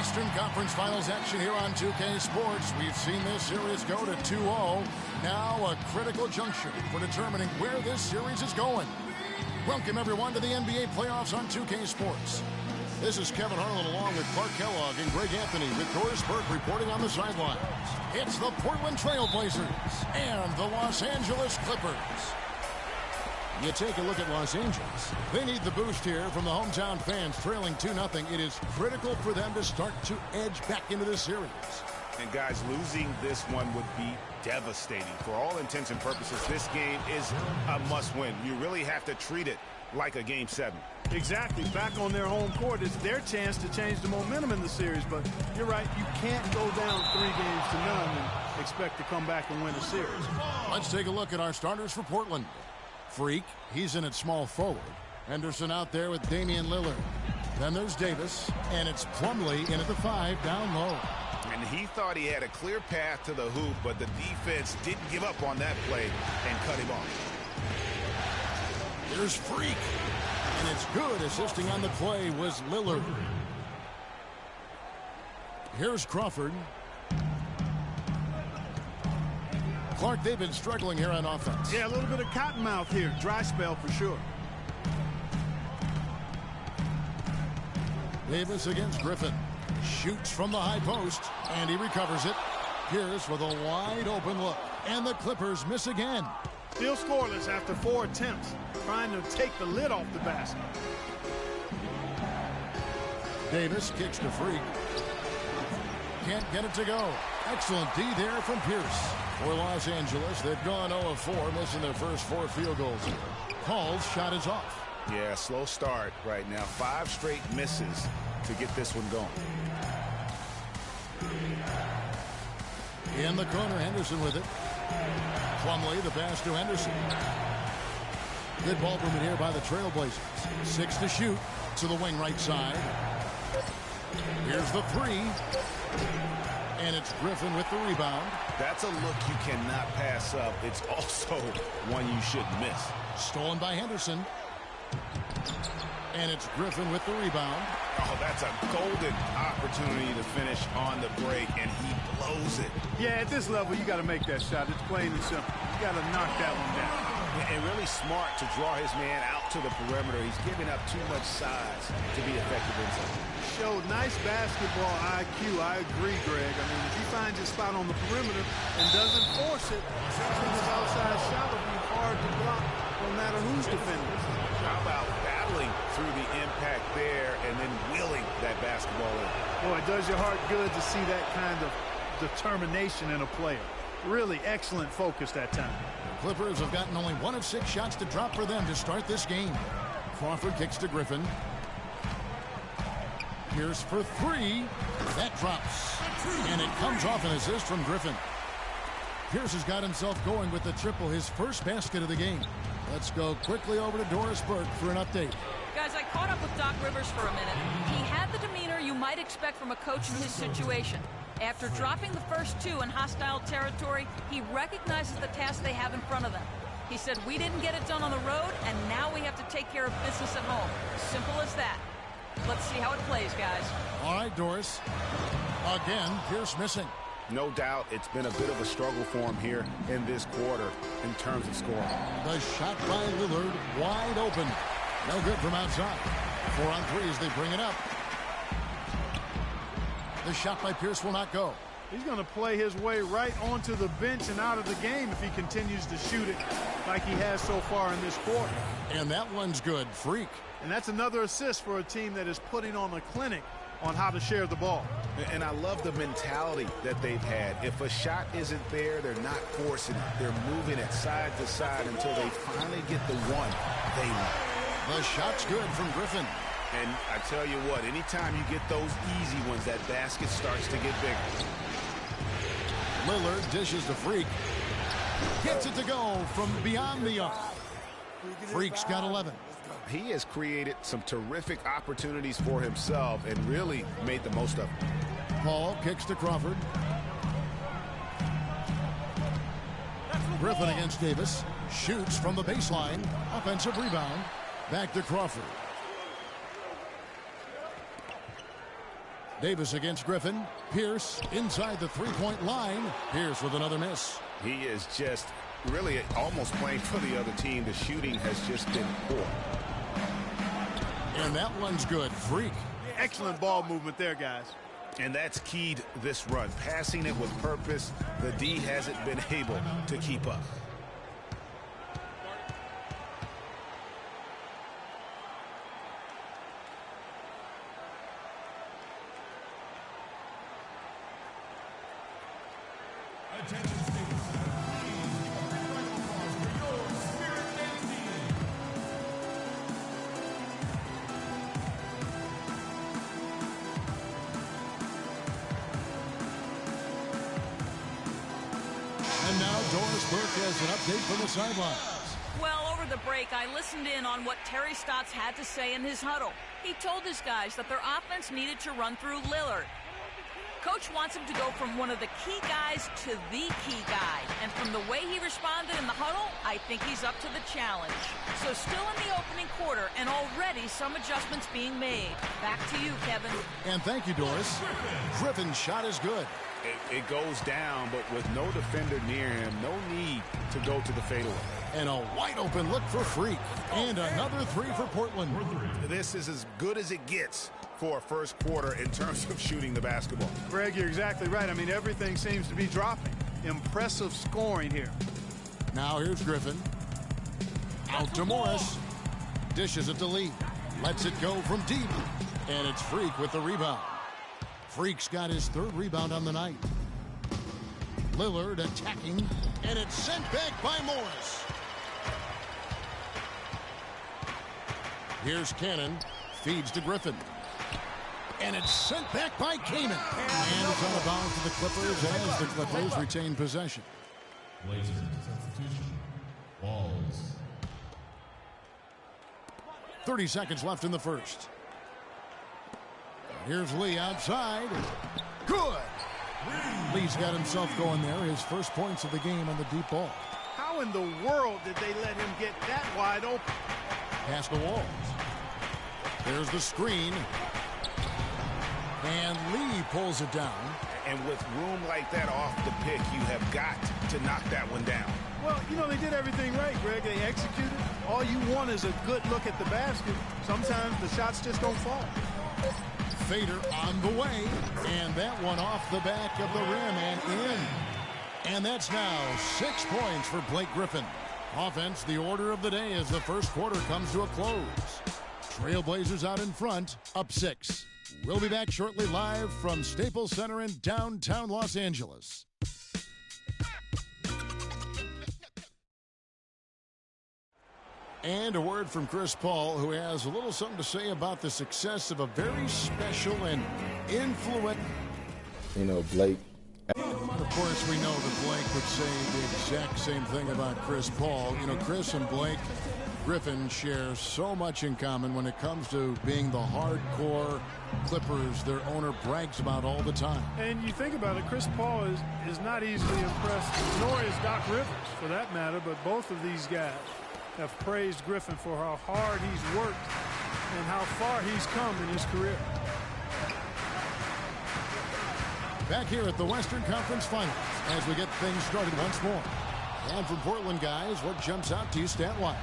Western Conference Finals action here on 2K Sports. We've seen this series go to 2-0. Now a critical juncture for determining where this series is going. Welcome, everyone, to the NBA playoffs on 2K Sports. This is Kevin Harlan along with Clark Kellogg and Greg Anthony with Doris Burke reporting on the sidelines. It's the Portland Trail Blazers and the Los Angeles Clippers. You take a look at Los Angeles. They need the boost here from the hometown fans trailing 2-0. It is critical for them to start to edge back into this series. And guys, losing this one would be devastating. For all intents and purposes, this game is a must-win. You really have to treat it like a Game 7. Exactly. Back on their home court, it's their chance to change the momentum in the series. But you're right, you can't go down 3 games to none and expect to come back and win a series. Let's take a look at our starters for Portland. Freak, he's in at small forward. Henderson out there with Damian Lillard. Then there's Davis, and it's Plumlee in at the 5 down low. And he thought he had a clear path to the hoop, but the defense didn't give up on that play and cut him off. Here's Freak, and it's good. Assisting on the play was Lillard. Here's Crawford. Clark, they've been struggling here on offense. Yeah, a little bit of cottonmouth here. Dry spell for sure. Davis against Griffin. Shoots from the high post, and he recovers it. Pierce with a wide open look, and the Clippers miss again. Still scoreless after 4 attempts, trying to take the lid off the basket. Davis kicks to Freak. Can't get it to go. Excellent D there from Pierce. For Los Angeles, they've gone 0 of 4, missing their first 4 field goals here. Hall's shot is off. Yeah, slow start right now. 5 straight misses to get this one going. In the corner, Henderson with it. Plumlee, the pass to Henderson. Good ball movement here by the Trailblazers. 6 to shoot to the wing right side. Here's the 3. And it's Griffin with the rebound. That's a look you cannot pass up. It's also one you shouldn't miss. Stolen by Henderson. And it's Griffin with the rebound. Oh, that's a golden opportunity to finish on the break, and he blows it. Yeah, at this level, you got to make that shot. It's plain and simple. You got to knock that one down. And really smart to draw his man out to the perimeter. He's giving up too much size to be effective inside. Showed nice basketball IQ. I agree, Greg. I mean, if he finds his spot on the perimeter and doesn't force it, his outside shot will be hard to block no matter who's defending. How about battling through the impact there and then wheeling that basketball in? Boy, it does your heart good to see that kind of determination in a player. Really excellent focus that time. The Clippers have gotten only 1 of 6 shots to drop for them to start this game. Crawford kicks to Griffin. Pierce for 3. That drops. And it comes off an assist from Griffin. Pierce has got himself going with the triple, his first basket of the game. Let's go quickly over to Doris Burke for an update. Guys, I caught up with Doc Rivers for a minute. He had the demeanor you might expect from a coach in his situation. After dropping the first 2 in hostile territory, he recognizes the task they have in front of them. He said, we didn't get it done on the road, and now we have to take care of business at home. Simple as that. Let's see how it plays, guys. All right, Doris. Again, Pierce missing. No doubt it's been a bit of a struggle for him here in this quarter in terms of scoring. The shot by Lillard, wide open. No good from outside. 4 on 3 as they bring it up. The shot by Pierce will not go. He's going to play his way right onto the bench and out of the game if he continues to shoot it like he has so far in this quarter. And that one's good. Freak. And that's another assist for a team that is putting on a clinic on how to share the ball. And I love the mentality that they've had. If a shot isn't there, they're not forcing it. They're moving it side to side until they finally get the one they want. The shot's good from Griffin. And I tell you what, anytime you get those easy ones, that basket starts to get bigger. Lillard dishes to Freak. Gets it to go from beyond the arc. Freak's got 11. He has created some terrific opportunities for himself and really made the most of it. Paul kicks to Crawford. Griffin against Davis. Shoots from the baseline. Offensive rebound. Back to Crawford. Davis against Griffin. Pierce inside the three-point line. Pierce with another miss. He is just really almost playing for the other team. The shooting has just been poor. And that one's good. Freak. Excellent ball movement there, guys. And that's keyed this run. Passing it with purpose. The D hasn't been able to keep up. And now Doris Burke has an update from the sidelines. Well, over the break, I listened in on what Terry Stotts had to say in his huddle. He told his guys that their offense needed to run through Lillard. Coach wants him to go from one of the key guys to the key guy. And from the way he responded in the huddle, I think he's up to the challenge. So still in the opening quarter, and already some adjustments being made. Back to you, Kevin. And thank you, Doris. Griffin's shot is good. It goes down, but with no defender near him, no need to go to the fadeaway. And a wide open look for Freak. And another three for Portland. This is as good as it gets for a first quarter in terms of shooting the basketball. Greg, you're exactly right. I mean, everything seems to be dropping. Impressive scoring here. Now here's Griffin. Out to Morris. Dishes it to Lee. Lets it go from deep. And it's Freak with the rebound. Freak's got his third rebound on the night. Lillard attacking, and it's sent back by Morris. Here's Cannon, feeds to Griffin. And it's sent back by Kaman. And it's out of bounds to the Clippers as the Clippers retain possession. Blazers substitution. Balls. 30 seconds left in the first. Here's Lee outside. Good. Lee's got himself going there. His first points of the game on the deep ball. How in the world did they let him get that wide open? Past the walls. There's the screen. And Lee pulls it down. And with room like that off the pick, you have got to knock that one down. Well, you know, they did everything right, Greg. They executed. All you want is a good look at the basket. Sometimes the shots just don't fall. Fader on the way, and that one off the back of the rim and in. And that's now 6 points for Blake Griffin. Offense, the order of the day as the first quarter comes to a close. Trailblazers out in front, up 6. We'll be back shortly live from Staples Center in downtown Los Angeles. And a word from Chris Paul, who has a little something to say about the success of a very special and influential. You know, Blake. Of course, we know that Blake would say the exact same thing about Chris Paul. You know, Chris and Blake Griffin share so much in common when it comes to being the hardcore Clippers their owner brags about all the time. And you think about it, Chris Paul is not easily impressed, nor is Doc Rivers, for that matter, but both of these guys have praised Griffin for how hard he's worked and how far he's come in his career. Back here at the Western Conference Finals as we get things started once more. And for Portland, guys, what jumps out to you stat-wise?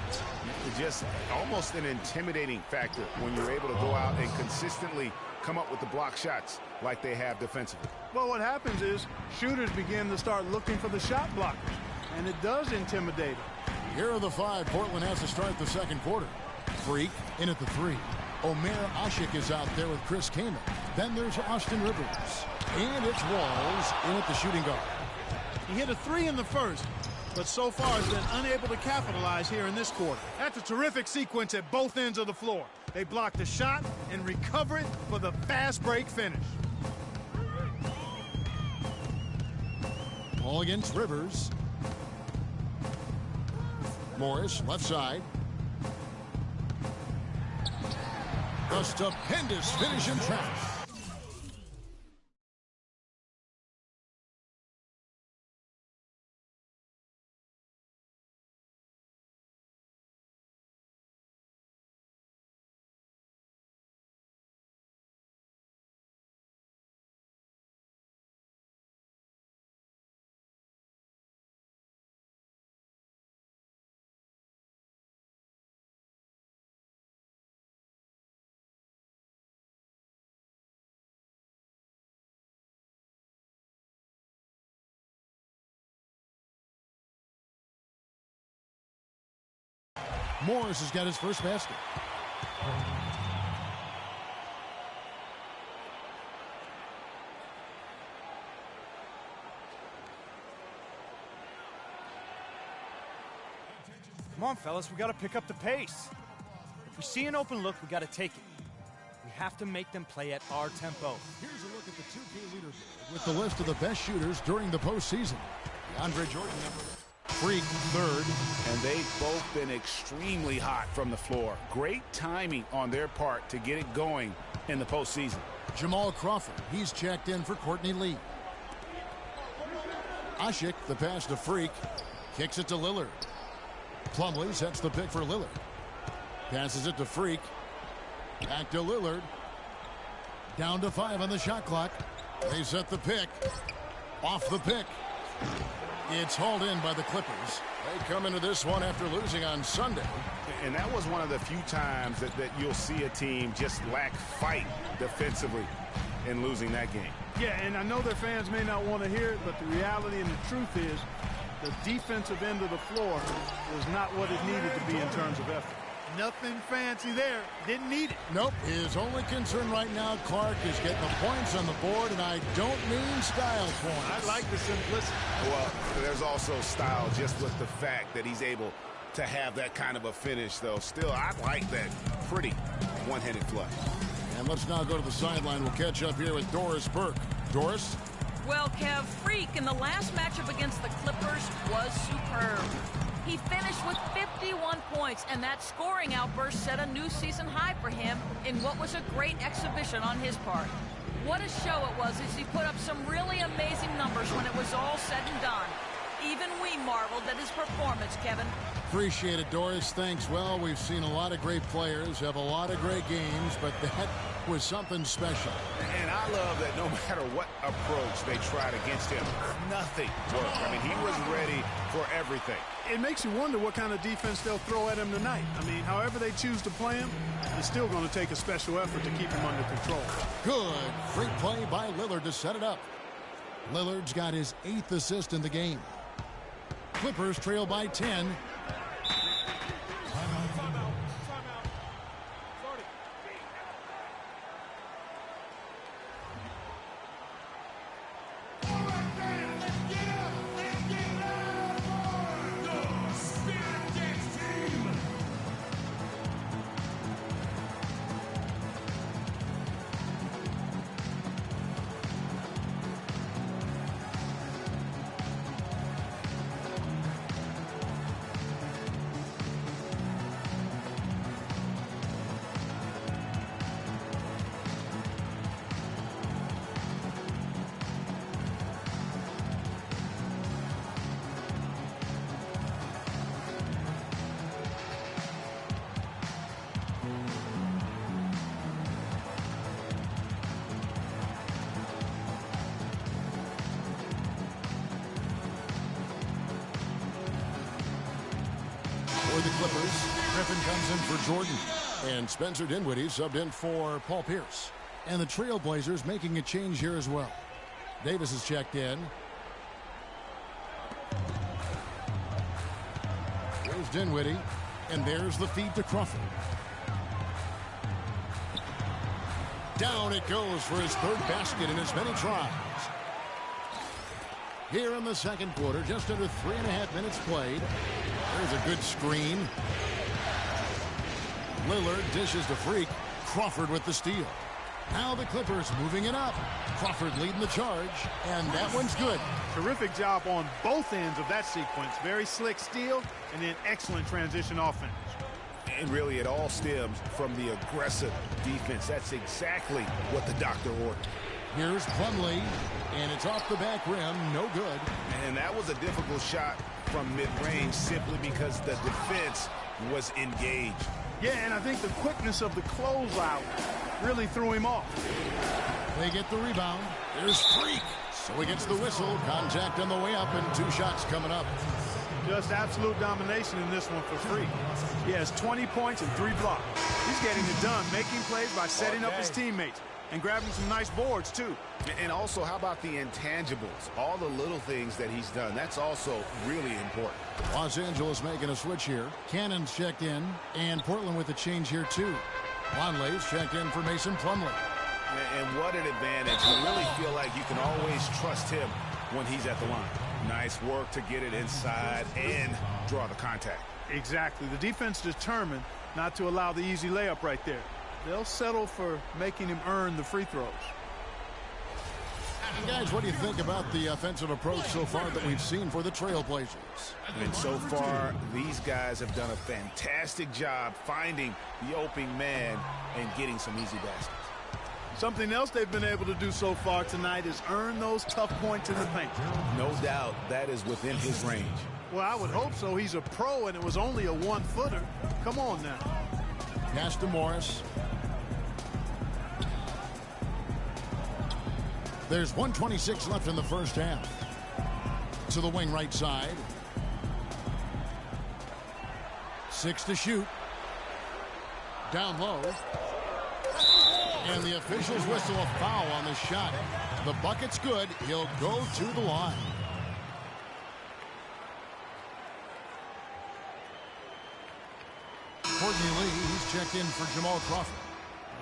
Just almost an intimidating factor when you're able to go out and consistently come up with the block shots like they have defensively. Well, what happens is shooters begin to start looking for the shot blockers, and it does intimidate them. Here are the 5 Portland has to start the second quarter. Freak in at the 3. Omer Ashik is out there with Chris Kaman. Then there's Austin Rivers. And it's Walls in at the shooting guard. He hit a 3 in the first, but so far has been unable to capitalize here in this quarter. That's a terrific sequence at both ends of the floor. They block the shot and recover it for the fast break finish. Ball against Rivers. Morris, left side. A stupendous finish in traffic. Morris has got his first basket. Come on, fellas, we got to pick up the pace. If we see an open look, we got to take it. We have to make them play at our tempo. Here's a look at the 2K leaderboard with the list of the best shooters during the postseason. Andre Jordan, Freak, third. And they've both been extremely hot from the floor. Great timing on their part to get it going in the postseason. Jamal Crawford, he's checked in for Courtney Lee. Ashik, the pass to Freak, kicks it to Lillard. Plumlee sets the pick for Lillard. Passes it to Freak. Back to Lillard. Down to 5 on the shot clock. They set the pick. Off the pick. It's hauled in by the Clippers. They come into this one after losing on Sunday. And that was one of the few times that you'll see a team just lack fight defensively in losing that game. Yeah, and I know their fans may not want to hear it, but the reality and the truth is the defensive end of the floor was not what it needed to be in terms of effort. Nothing fancy there. Didn't need it. Nope. His only concern right now, Clark, is getting the points on the board, and I don't mean style points. I like the simplicity. Well, there's also style just with the fact that he's able to have that kind of a finish, though. Still, I like that pretty one-handed flush. And let's now go to the sideline. We'll catch up here with Doris Burke. Doris? Well, Kev, Freak in the last matchup against the Clippers was superb. He finished with 51 points, and that scoring outburst set a new season high for him in what was a great exhibition on his part. What a show it was as he put up some really amazing numbers when it was all said and done. Even we marveled at his performance, Kevin. Appreciate it, Doris. Thanks. Well, we've seen a lot of great players have a lot of great games, but that was something special. And I love that no matter what approach they tried against him, nothing worked. I mean, he was ready for everything. It makes you wonder what kind of defense they'll throw at him tonight. I mean, however they choose to play him, it's still going to take a special effort to keep him under control. Good freak play by Lillard to set it up. Lillard's got his 8th assist in the game. Clippers trail by 10. For the Clippers, Griffin comes in for Jordan. And Spencer Dinwiddie subbed in for Paul Pierce. And the Trailblazers making a change here as well. Davis is checked in. Here's Dinwiddie. And there's the feed to Crawford. Down it goes for his 3rd basket in as many tries. Here in the second quarter, just under 3.5 minutes played. There's a good screen. Lillard dishes to Freak. Crawford with the steal. Now the Clippers moving it up. Crawford leading the charge, and that one's good. Terrific job on both ends of that sequence. Very slick steal, and then excellent transition offense. And really, it all stems from the aggressive defense. That's exactly what the doctor ordered. Here's Plumlee, and it's off the back rim. No good. And that was a difficult shot from mid-range simply because the defense was engaged. Yeah, and I think the quickness of the closeout really threw him off. They get the rebound. There's Freak. So he gets the whistle. Contact on the way up, and 2 shots coming up. Just absolute domination in this one for Freak. He has 20 points and 3 blocks. He's getting it done, making plays by setting up his teammates. and grabbing some nice boards, too. And also, how about the intangibles? All the little things that he's done. That's also really important. Los Angeles making a switch here. Cannon's checked in, and Portland with a change here, too. Lonley's checked in for Mason Plumlee. And what an advantage. You really feel like you can always trust him when he's at the line. Nice work to get it inside and draw the contact. Exactly. The defense determined not to allow the easy layup right there. They'll settle for making him earn the free throws. Guys, what do you think about the offensive approach so far that we've seen for the Trailblazers? And so far, these guys have done a fantastic job finding the opening man and getting some easy baskets. Something else they've been able to do so far tonight is earn those tough points in the paint. No doubt that is within his range. Well, I would hope so. He's a pro, and it was only a one-footer. Come on now. Pass to Morris. There's 1:26 left in the first half. To the wing right side. 6 to shoot. Down low. And the officials whistle a foul on the shot. The bucket's good. He'll go to the line. Courtney Lee, he's checked in for Jamal Crawford.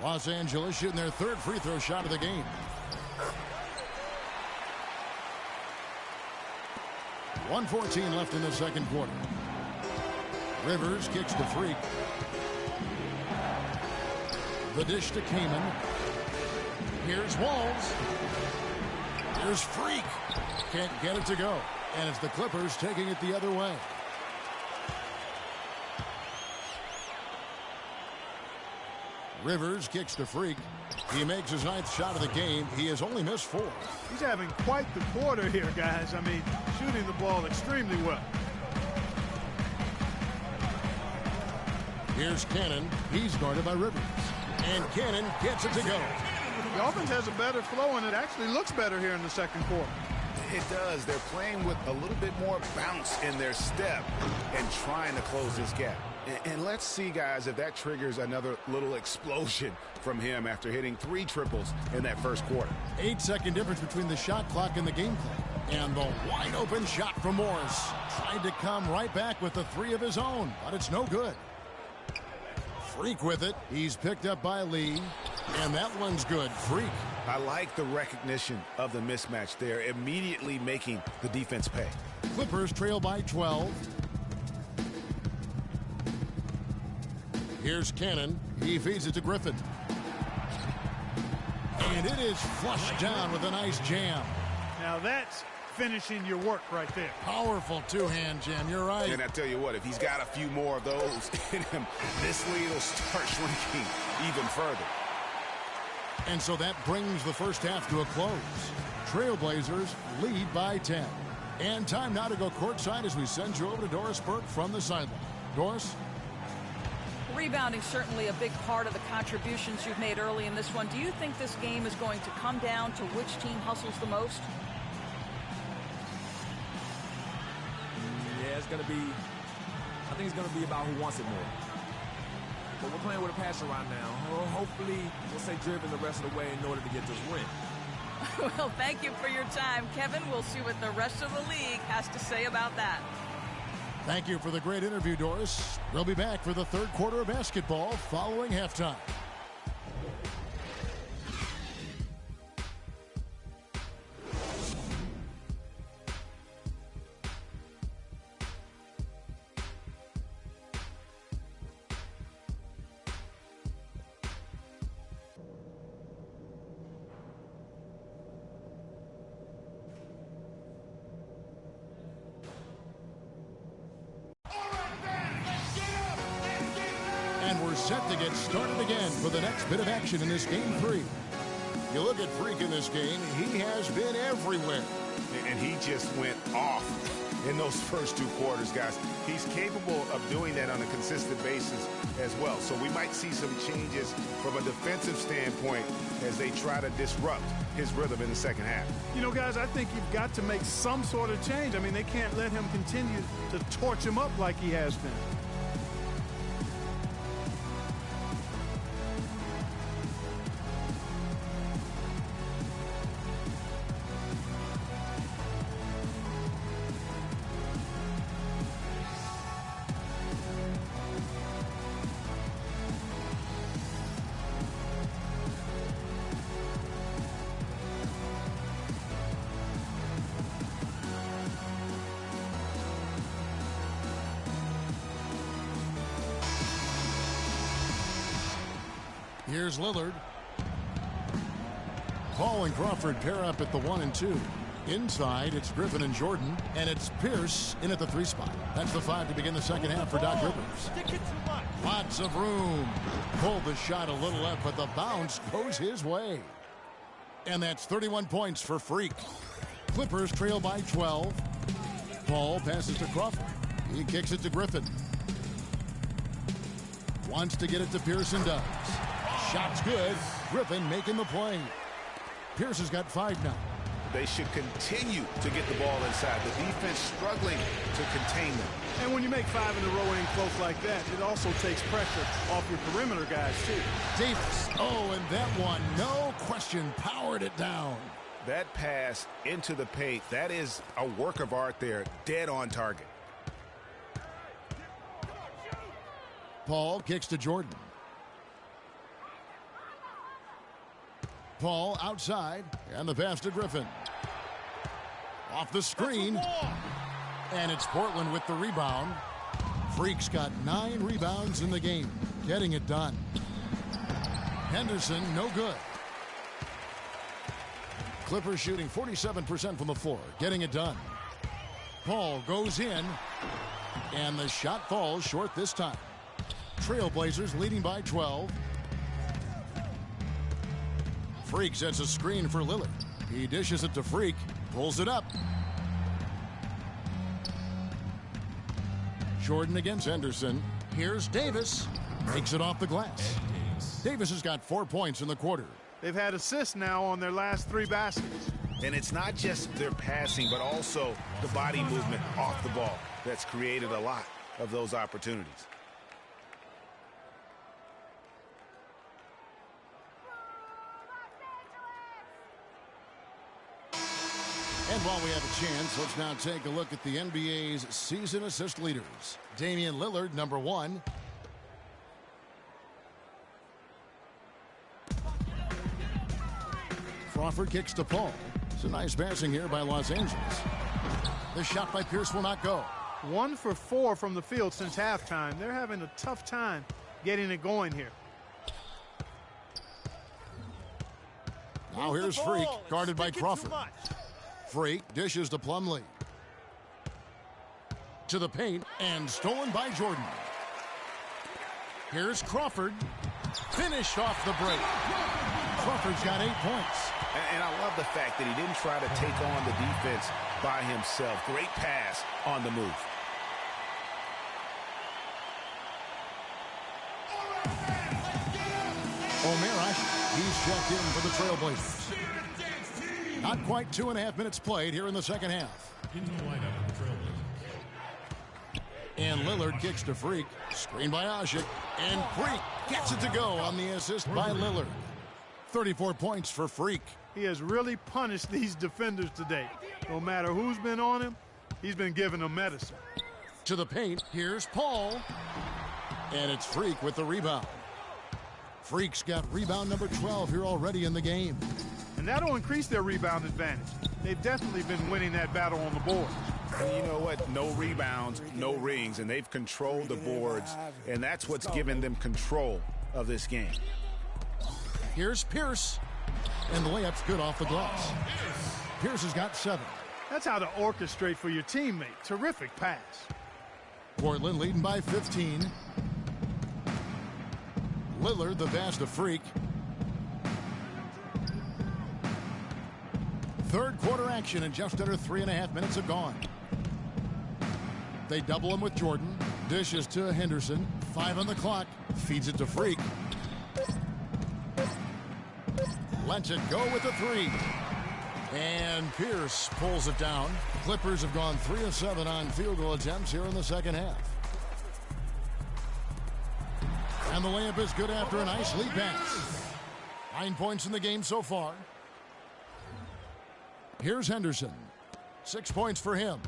Los Angeles shooting their third free throw shot of the game. .114 left in the second quarter. Rivers kicks to Freak. The dish to Kaman. Here's Walls. Here's Freak. Can't get it to go. And it's the Clippers taking it the other way. Rivers kicks to Freak. He makes his 9th shot of the game. He has only missed 4. He's having quite the quarter here, guys. I mean, shooting the ball extremely well. Here's Cannon. He's guarded by Rivers. And Cannon gets it to go. The offense has a better flow, and it actually looks better here in the second quarter. It does. They're playing with a little bit more bounce in their step and trying to close this gap. And let's see, guys, if that triggers another little explosion from him after hitting 3 triples in that first quarter. 8-second difference between the shot clock and the game clock. And the wide open shot from Morris. Tried to come right back with the 3 of his own, but it's no good. Freak with it. He's picked up by Lee. And that one's good. Freak. I like the recognition of the mismatch there, immediately making the defense pay. Clippers trail by 12. Here's Cannon. He feeds it to Griffin. And it is flushed down with a nice jam. Now that's finishing your work right there. Powerful two-hand jam. You're right. And I tell you what, if he's got a few more of those in him, this lead will start shrinking even further. And so that brings the first half to a close. Trailblazers lead by 10. And time now to go courtside as we send you over to Doris Burke from the sideline. Doris? Rebounding certainly a big part of the contributions you've made early in this one. Do you think this game is going to come down to which team hustles the most? Yeah, I think it's going to be about who wants it more. But we're playing with a passion right now. Well, hopefully, we'll stay driven the rest of the way in order to get this win. Well, thank you for your time, Kevin. We'll see what the rest of the league has to say about that. Thank you for the great interview, Doris. We'll be back for the third quarter of basketball following halftime. And we're set to get started again for the next bit of action in this game 3. You look at Freak in this game, he has been everywhere. And he just went off in those first 2 quarters, guys. He's capable of doing that on a consistent basis as well. So we might see some changes from a defensive standpoint as they try to disrupt his rhythm in the second half. You know, guys, I think you've got to make some sort of change. I mean, they can't let him continue to torch him up like he has been. Here's Lillard. Paul and Crawford pair up at the 1 and 2. Inside, it's Griffin and Jordan, and it's Pierce in at the 3 spot. That's the 5 to begin the second half for Doc Rivers. Lots of room. Pulled the shot a little left, but the bounce goes his way. And that's 31 points for Freak. Clippers trail by 12. Paul passes to Crawford. He kicks it to Griffin. Wants to get it to Pierce and does. Shot's good. Griffin making the play. Pierce has got 5 now. They should continue to get the ball inside. The defense struggling to contain them. And when you make 5 in a row in close like that, it also takes pressure off your perimeter guys, too. Davis. Oh, and that one, no question, powered it down. That pass into the paint, that is a work of art there, dead on target. Paul kicks to Jordan. Paul outside, and the pass to Griffin. Off the screen, and it's Portland with the rebound. Freak's got 9 rebounds in the game, getting it done. Henderson, no good. Clippers shooting 47% from the floor, getting it done. Paul goes in, and the shot falls short this time. Trailblazers leading by 12. Freak sets a screen for Lillard. He dishes it to Freak, pulls it up. Jordan against Henderson. Here's Davis. Makes it off the glass. Davis has got 4 points in the quarter. They've had assists now on their last 3 baskets. And it's not just their passing, but also the body movement off the ball that's created a lot of those opportunities. And while we have a chance, let's now take a look at the NBA's season assist leaders. Damian Lillard, number 1. Crawford kicks to Paul. It's a nice passing here by Los Angeles. The shot by Pierce will not go. 1 for 4 from the field since halftime. They're having a tough time getting it going here. Now here's Freak, guarded by Crawford. Freak dishes to Plumlee. To the paint, and stolen by Jordan. Here's Crawford. Finished off the break. Crawford's got 8 points. And I love the fact that he didn't try to take on the defense by himself. Great pass on the move. Omer Ashe, he's checked in for the Trailblazers. Not quite 2.5 minutes played here in the second half. Into the lineup for the Trailblazers. And Lillard kicks to Freak. Screen by Ashe. And Freak gets it to go on the assist by Lillard. 34 points for Freak. He has really punished these defenders today. No matter who's been on him, he's been giving them medicine. To the paint, here's Paul. And it's Freak with the rebound. Freak's got rebound number 12 here already in the game. And that'll increase their rebound advantage. They've definitely been winning that battle on the boards. And you know what? No rebounds, no rings, and they've controlled the boards, and that's what's given them control of this game. Here's Pierce, and the layup's good off the glass. Pierce has got 7. That's how to orchestrate for your teammate. Terrific pass. Portland leading by 15. Lillard, the pass to Freak. Third quarter action, and just under 3.5 minutes have gone. They double him with Jordan. Dishes to Henderson. 5 on the clock. Feeds it to Freak. Lets it go with a 3. And Pierce pulls it down. Clippers have gone 3 of 7 on field goal attempts here in the second half. And the layup is good after a nice lead pass. 9 points in the game so far. Here's Henderson. 6 points for him.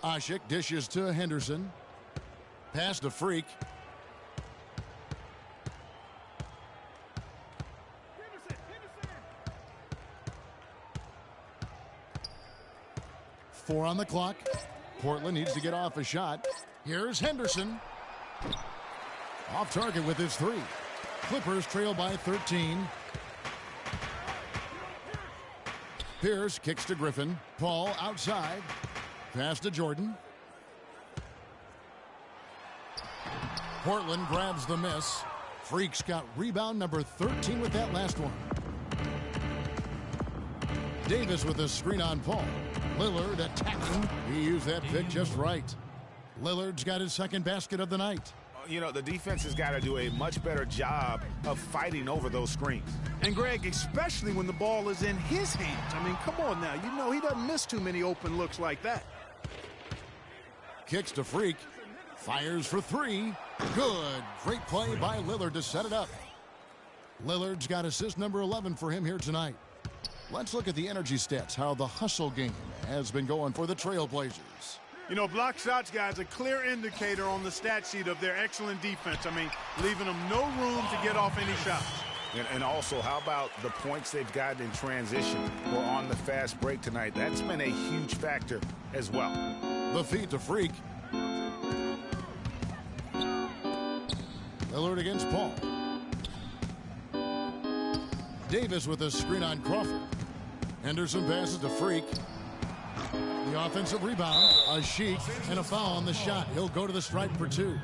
Ashe dishes to Henderson. Pass to Freak. Four on the clock. Portland needs to get off a shot. Here's Henderson. Off target with his 3. Clippers trail by 13. Pierce kicks to Griffin. Paul outside. Pass to Jordan. Portland grabs the miss. Freak's got rebound number 13 with that last one. Davis with a screen on Paul. Lillard attacking. He used that pick just right. Lillard's got his second basket of the night. You know, the defense has got to do a much better job of fighting over those screens. And, Greg, especially when the ball is in his hands. I mean, come on now. You know he doesn't miss too many open looks like that. Kicks to Freak. Fires for 3. Good. Great play by Lillard to set it up. Lillard's got assist number 11 for him here tonight. Let's look at the energy stats, how the hustle game has been going for the Trailblazers. You know, block shots, guys, a clear indicator on the stat sheet of their excellent defense. I mean, leaving them no room to get off any shots. And also, how about the points they've gotten in transition or on the fast break tonight? That's been a huge factor as well. The feed to Freak. Lillard against Paul. Davis with a screen on Crawford. Henderson passes to Freak. The offensive rebound, a Sheik, and a foul on the shot. He'll go to the stripe for 2.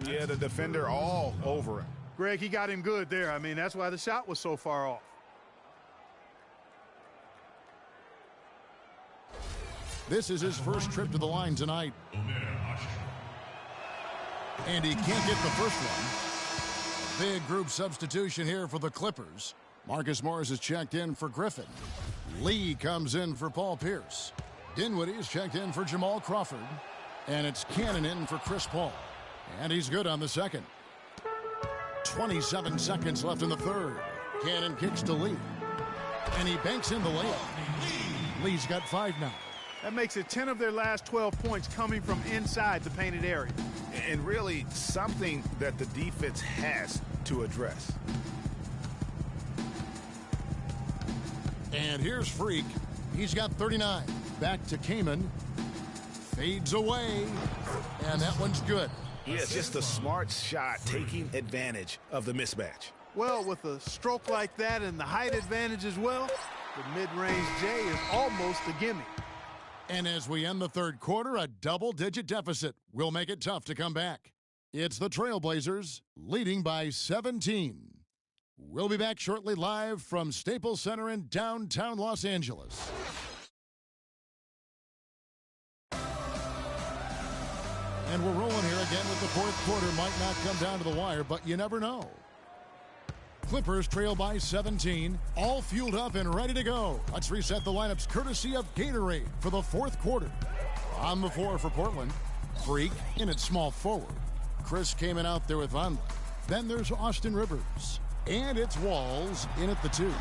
Yeah, the defender all over him. Greg, he got him good there. I mean, that's why the shot was so far off. This is his first trip to the line tonight. And he can't get the first one. Big group substitution here for the Clippers. Marcus Morris is checked in for Griffin. Lee comes in for Paul Pierce. Dinwiddie is checked in for Jamal Crawford. And it's Cannon in for Chris Paul. And he's good on the second. 27 seconds left in the third. Cannon kicks to Lee. And he banks in the layup. Lee's got 5 now. That makes it 10 of their last 12 points coming from inside the painted area. And really something that the defense has to address. And here's Freak. He's got 39. Back to Kaman. Fades away. And that one's good. Yeah, it's just a smart shot taking advantage of the mismatch. Well, with a stroke like that and the height advantage as well, the mid-range J is almost a gimme. And as we end the third quarter, a double-digit deficit will make it tough to come back. It's the Trailblazers leading by 17. We'll be back shortly live from Staples Center in downtown Los Angeles. And we're rolling here again with the fourth quarter. Might not come down to the wire, but you never know. Clippers trail by 17, all fueled up and ready to go. Let's reset the lineups courtesy of Gatorade for the fourth quarter. On the floor for Portland, Freak in at small forward. Chris came in out there with Von. Then there's Austin Rivers. And it's Walls in at the 2.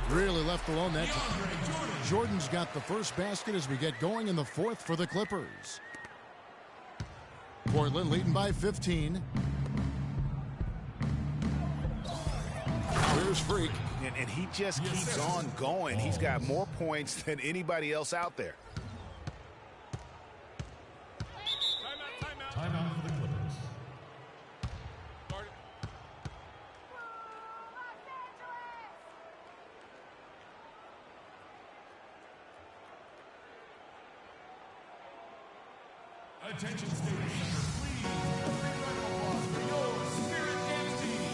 Really left alone that time. Jordan's got the first basket as we get going in the fourth for the Clippers. Portland leading by 15. Here's Freak. And he just keeps on going. He's got more points than anybody else out there. Timeout for the Clippers. Attention, Stadium Center, please. For your Spirit Games team.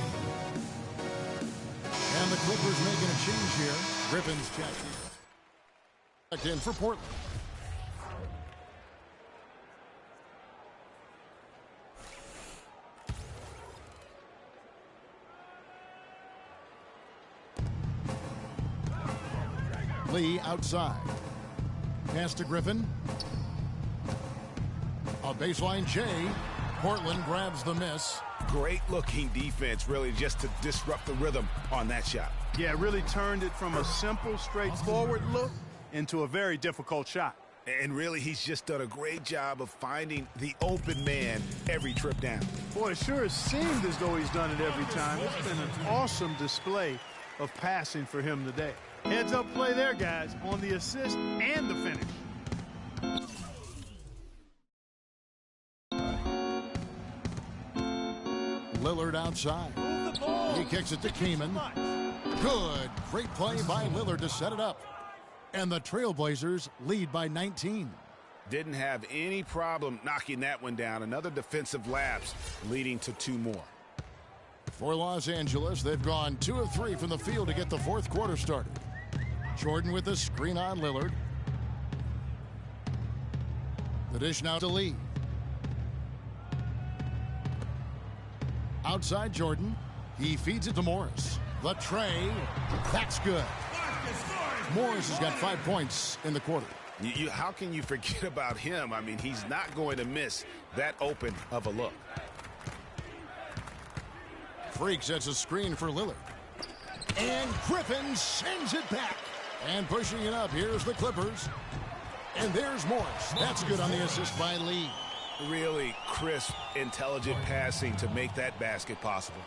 And the Clippers making a change here. Griffin's checked in for Portland. Lee outside. Pass to Griffin. A baseline J. Portland grabs the miss. Great looking defense, really, just to disrupt the rhythm on that shot. Yeah, it really turned it from a simple, straightforward look into a very difficult shot. And really, he's just done a great job of finding the open man every trip down. Boy, it sure has seemed as though he's done it every time. It's been an awesome display of passing for him today. Heads up play there, guys, on the assist and the finish. Lillard outside. He kicks it to Keeman. Good. Great play by Lillard to set it up. And the Trailblazers lead by 19. Didn't have any problem knocking that one down. Another defensive lapse leading to 2 more. For Los Angeles, they've gone 2 of 3 from the field to get the fourth quarter started. Jordan with the screen on Lillard. The dish now to Lee. Outside Jordan. He feeds it to Morris. The tray. That's good. Morris has got 5 points in the quarter. How can you forget about him? I mean, he's not going to miss that open of a look. Freak sets a screen for Lillard. And Griffin sends it back. And pushing it up, here's the Clippers. And there's Morris. That's good on the assist by Lee. Really crisp, intelligent passing to make that basket possible.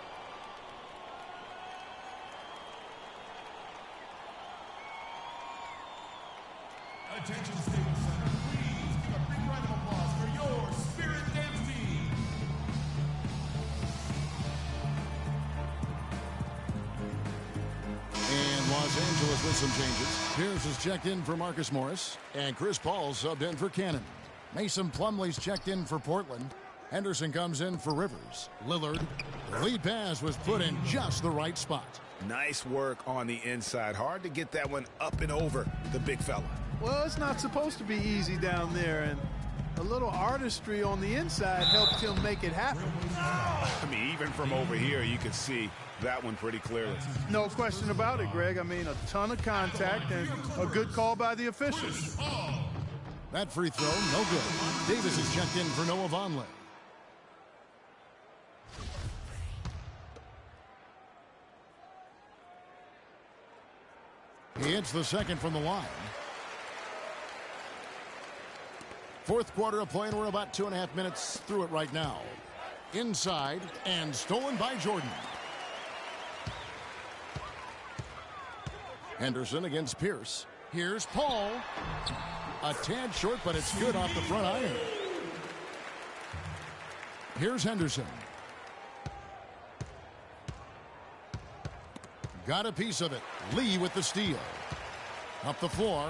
Attention, Stadium Center. Please give a big round of applause for your Spirit Dance Team. And Los Angeles with some changes. Pierce is checked in for Marcus Morris. And Chris Paul subbed in for Cannon. Mason Plumlee's checked in for Portland. Henderson comes in for Rivers. Lillard. The lead pass was put in just the right spot. Nice work on the inside. Hard to get that one up and over the big fella. Well, it's not supposed to be easy down there, and a little artistry on the inside helped him make it happen. I mean, even from over here, you could see that one pretty clearly. No question about it, Greg. I mean, a ton of contact and a good call by the officials. That free throw, no good. Davis is checked in for Noah Vonleh. He hits the second from the line. Fourth quarter of play, and we're about 2.5 minutes through it right now. Inside, and stolen by Jordan. Henderson against Pierce. Here's Paul. A tad short, but it's good off the front iron. Here's Henderson. Got a piece of it. Lee with the steal. Up the floor.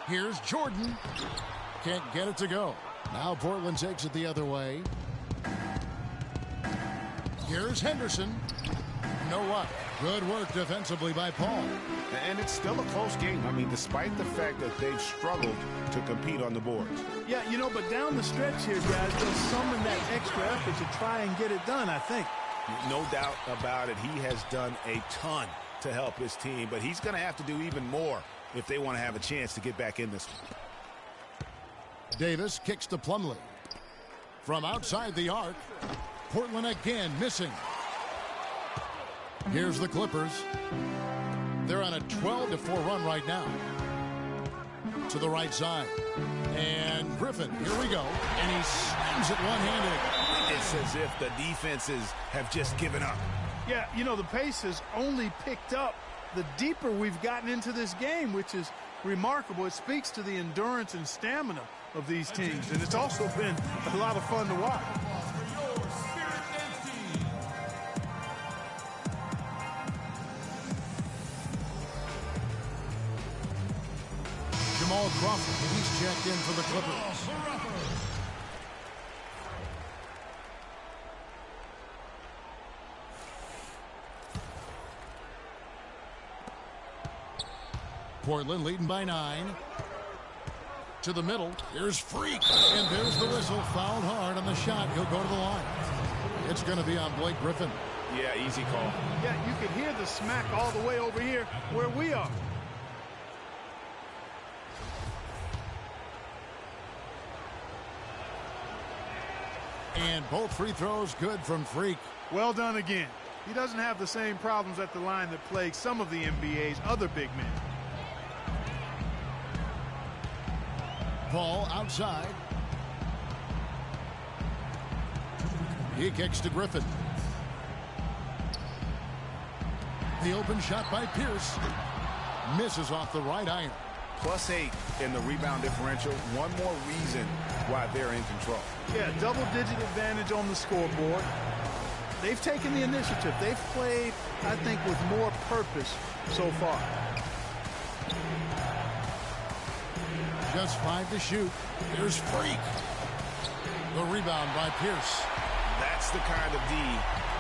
Here's Jordan. Can't get it to go. Now Portland takes it the other way. Here's Henderson. You know what? Good work defensively by Paul. And it's still a close game. I mean, despite the fact that they've struggled to compete on the boards. Yeah, you know, but down the stretch here, guys, they'll summon that extra effort to try and get it done, I think. No doubt about it. He has done a ton to help his team, but he's going to have to do even more if they want to have a chance to get back in this one. Davis kicks to Plumlee. From outside the arc, Portland again missing. Here's the Clippers. They're on a 12-4 run right now. To the right side. And Griffin, here we go. And he slams it one-handed. It's as if the defenses have just given up. Yeah, you know, the pace has only picked up the deeper we've gotten into this game, which is remarkable. It speaks to the endurance and stamina of these teams, and it's also been a lot of fun to watch. Jamal Crawford, he's checked in for the Clippers. Portland leading by 9. To the middle. Here's Freak. And there's the whistle. Fouled hard on the shot. He'll go to the line. It's going to be on Blake Griffin. Yeah, easy call. Yeah, you can hear the smack all the way over here where we are. And both free throws good from Freak. Well done again. He doesn't have the same problems at the line that plague some of the NBA's other big men. Paul outside. He kicks to Griffin. The open shot by Pierce. Misses off the right iron. +8 in the rebound differential. One more reason why they're in control. Yeah, double-digit advantage on the scoreboard. they've taken the initiative. They've played, I think, with more purpose so far. Just 5 to shoot. Here's Freak. The rebound by Pierce. That's the kind of D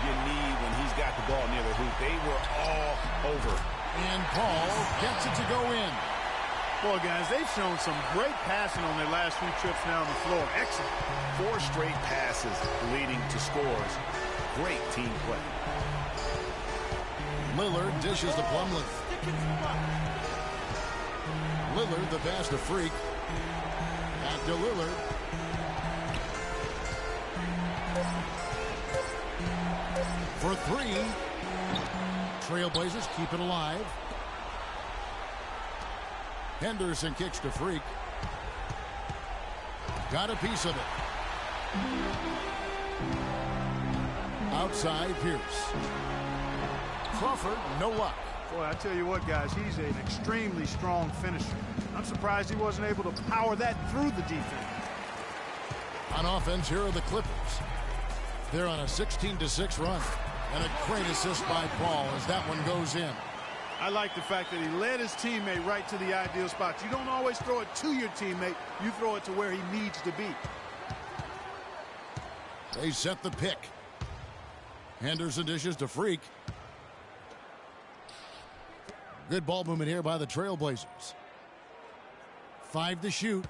you need when he's got the ball near the hoop. They were all over. And Paul gets it to go in. Boy, guys, they've shown some great passing on their last few trips down the floor. Excellent. 4 straight passes leading to scores. Great team play. Lillard dishes to Plumlee. Lillard, the pass to Freak. Back to Lillard. For 3. Trailblazers keep it alive. Henderson kicks to Freak. Got a piece of it. Outside Pierce. Crawford, no luck. Boy, I tell you what, guys, he's an extremely strong finisher. I'm surprised he wasn't able to power that through the defense. On offense, here are the Clippers. They're on a 16-6 run. And a great assist by Paul as that one goes in. I like the fact that he led his teammate right to the ideal spot. You don't always throw it to your teammate. You throw it to where he needs to be. They set the pick. Henderson dishes to Freak. Good ball movement here by the Trailblazers. 5 to shoot.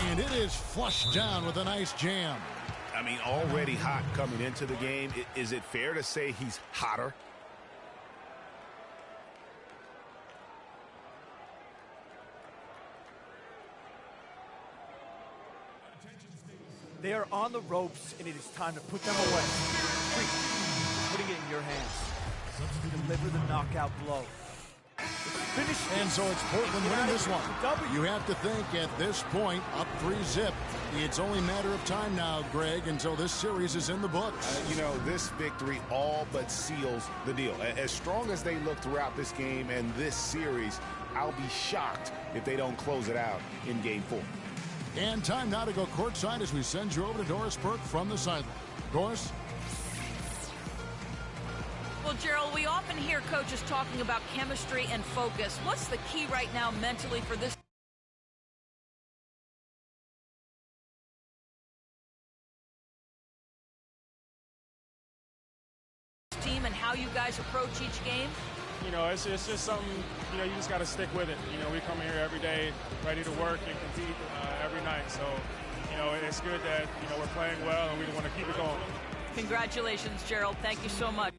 And it is flushed down with a nice jam. I mean, already hot coming into the game. Is it fair to say he's hotter? They are on the ropes, and it is time to put them away. Freak, putting it in your hands. Deliver the knockout blow. Finish. And so it's Portland winning this one. You have to think at this point, up 3-zip. It's only a matter of time now, Greg, until this series is in the books. You know, this victory all but seals the deal. As strong as they look throughout this game and this series, I'll be shocked if they don't close it out in Game 4. And time now to go courtside as we send you over to Doris Burke from the sideline. Doris? Well, Gerald, we often hear coaches talking about chemistry and focus. What's the key right now mentally for this team and how you guys approach each game? You know, it's just something, you know, you just got to stick with it. You know, we come here every day ready to work and compete every night. So, you know, it's good that, you know, we're playing well and we want to keep it going. Congratulations, Gerald. Thank you so much.